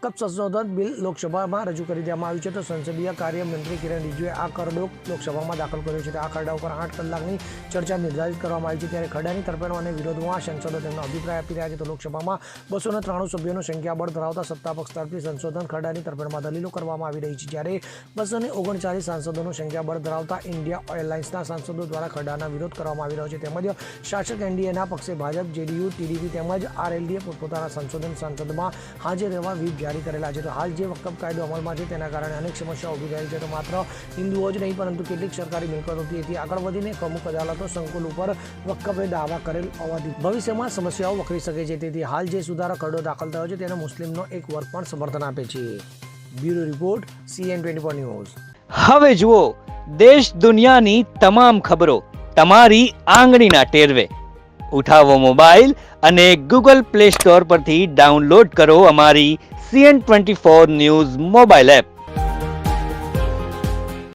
વકફ સંશોધન બિલ લોકસભામાં રજૂ કરી દેવામાં આવ્યું છે તો સંસદીય કાર્ય મંત્રી કિરણ રિજિજુએ આ ખરડો લોકસભામાં દાખલ કર્યો છે. આ ખરડા ઉપર 8 કલાકની ચર્ચા નિર્ધારિત કરવામાં આવી છે. ત્યારે ખરડાની તરફેણો અને વિરોધમાં સાંસદો તેમનો અભિપ્રાય આપી રહ્યા છે. તો લોકસભામાં 293 સભ્યોનું સંખ્યાબળ ધરાવતા સત્તાપક્ષ તરફથી સંશોધન ખરડાની તરફેણમાં દલીલો કરવામાં આવી રહી છે. જ્યારે 239 સાંસદોનું સંખ્યાબળ ધરાવતા ઇન્ડિયા એરલાઇન્સના સાંસદો દ્વારા ખરડાના વિરોધ કરવામાં આવી રહ્યો છે. તેમજ શાસક એનડીએના પક્ષે ભાજપ, જેડીયુ, ટીડીપી તેમજ આરએલડીએ પોતપોતાના સંસદમાં હાજર રહેવા વ્હીપ જારી કરેલા છે. તો હાલ જે વકફ કાયદો અમલમાં છે તેના કારણે અનેક સમસ્યાઓ ઊભી થઈ છે. તો માત્ર હિન્દુઓ જ નહીં પરંતુ કેટલીક સરકારી મિલકતોથી આગળ વધીને પ્રમુખ અદાલતો સંકુલ ઉપર વકફે દાવા કરેલ હોવાથી ભવિષ્યમાં સમસ્યાઓ વકરી શકે છે. તેથી હાલ જે સુધારા ખરડો દાખલ થયો છે તેને મુસ્લિમનો એક વર્ગ પણ સમર્થન આપે છે. Bureau report CN24 news. હવે જુઓ દેશ દુનિયાની તમામ ખબરો તમારી આંગળીના ટેરવે. ઉઠાવો મોબાઈલ અને ગૂગલ પ્લે સ્ટોર પરથી ડાઉનલોડ કરો અમારી CN24 ન્યૂઝ મોબાઈલ એપ.